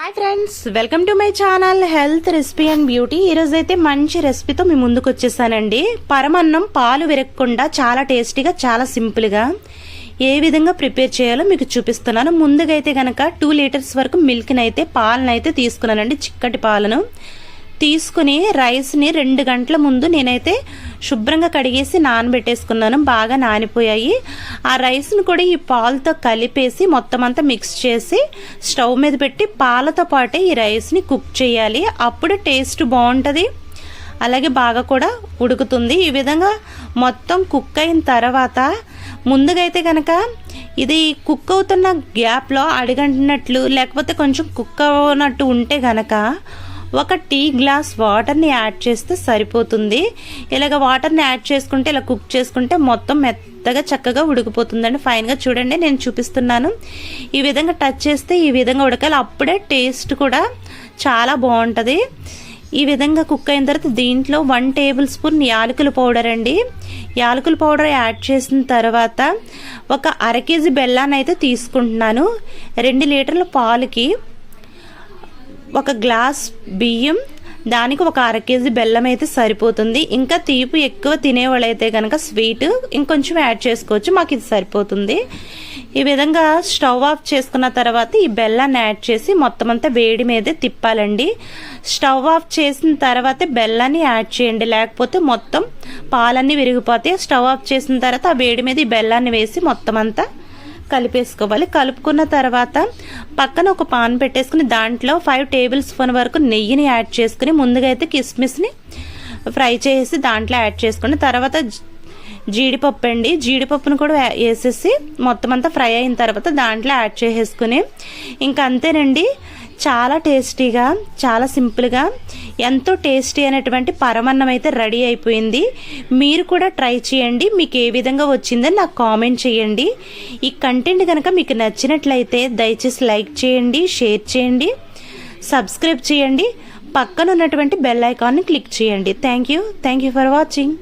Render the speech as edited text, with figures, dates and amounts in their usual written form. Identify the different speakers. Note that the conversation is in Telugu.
Speaker 1: Hi friends, welcome to my channel health recipe and beauty. ఈరోజు అయితే మంచి రెసిపీతో మీ ముందుకు వచ్చేసానండి. పరమన్నం పాలు విరగకుండా చాలా టేస్టీగా, చాలా సింపుల్గా ఏ విధంగా ప్రిపేర్ చేయాలో మీకు చూపిస్తున్నాను. ముందుగా అయితే కనుక 2 లీటర్స్ వరకు మిల్క్ని పాలనైతే తీసుకున్నానండి. చిక్కటి పాలను తీసుకుని రైస్ని 2 గంటల ముందు నేనైతే శుభ్రంగా కడిగేసి నానబెట్టేసుకున్నాను. బాగా నానిపోయాయి. ఆ రైస్ను కూడా ఈ పాలతో కలిపేసి మొత్తం అంతా మిక్స్ చేసి స్టవ్ మీద పెట్టి పాలతో పాటే ఈ రైస్ని కుక్ చేయాలి. అప్పుడు టేస్ట్ బాగుంటుంది, అలాగే బాగా కూడా ఉడుకుతుంది. ఈ విధంగా మొత్తం కుక్ అయిన తర్వాత ముందుగా అయితే కనుక ఇది కుక్ అవుతున్న గ్యాప్లో అడిగంటినట్లు లేకపోతే కొంచెం కుక్ అవునట్టు ఉంటే కనుక 1 టీ గ్లాస్ వాటర్ని యాడ్ చేస్తే సరిపోతుంది. ఇలాగ వాటర్ని యాడ్ చేసుకుంటే, ఇలా కుక్ చేసుకుంటే మొత్తం మెత్తగా చక్కగా ఉడికిపోతుందండి. ఫైన్గా చూడండి, నేను చూపిస్తున్నాను. ఈ విధంగా టచ్ చేస్తే ఈ విధంగా ఉడకాలి. అప్పుడే టేస్ట్ కూడా చాలా బాగుంటుంది. ఈ విధంగా కుక్ అయిన తర్వాత దీంట్లో 1 టేబుల్ స్పూన్ యాలకుల పౌడర్ అండి. యాలకుల పౌడర్ యాడ్ చేసిన తర్వాత 1 అర కేజీ బెల్లాన్ని అయితే తీసుకుంటున్నాను. 2 లీటర్ల పాలకి 1 గ్లాస్ బియ్యం, దానికి 1 అర కేజీ బెల్లం అయితే సరిపోతుంది. ఇంకా తీపి ఎక్కువ తినేవాళ్ళు అయితే కనుక స్వీట్ ఇంకొంచెం యాడ్ చేసుకోవచ్చు. మాకు ఇది సరిపోతుంది. ఈ విధంగా స్టవ్ ఆఫ్ చేసుకున్న తర్వాత ఈ బెల్లాన్ని యాడ్ చేసి మొత్తం అంతా వేడి మీదే తిప్పాలండి. స్టవ్ ఆఫ్ చేసిన తర్వాత బెల్లాన్ని యాడ్ చేయండి, లేకపోతే మొత్తం పాలన్నీ విరిగిపోతాయి. స్టవ్ ఆఫ్ చేసిన తర్వాత ఆ వేడి మీద ఈ బెల్లాన్ని వేసి మొత్తం అంతా కలిపేసుకోవాలి. కలుపుకున్న తర్వాత పక్కన ఒక పాన్ పెట్టేసుకుని దాంట్లో 5 టేబుల్ స్పూన్ వరకు నెయ్యిని యాడ్ చేసుకుని ముందుగా అయితే కిస్మిస్ని ఫ్రై చేసి దాంట్లో యాడ్ చేసుకుని తర్వాత జీడిపప్పు అండి, జీడిపప్పును కూడా వేసేసి మొత్తం అంతా ఫ్రై అయిన తర్వాత దాంట్లో యాడ్ చేసేసుకుని ఇంకా అంతేనండి. చాలా టేస్టీగా, చాలా సింపుల్గా, ఎంతో టేస్టీ అయినటువంటి పరమన్నం అయితే రెడీ అయిపోయింది. మీరు కూడా ట్రై చేయండి. మీకు ఏ విధంగా వచ్చిందని నాకు కామెంట్ చేయండి. ఈ కంటెంట్ కనుక మీకు నచ్చినట్లయితే దయచేసి లైక్ చేయండి, షేర్ చేయండి, సబ్స్క్రైబ్ చేయండి, పక్కన ఉన్నటువంటి బెల్ ఐకాన్ని క్లిక్ చేయండి. Thank you for watching.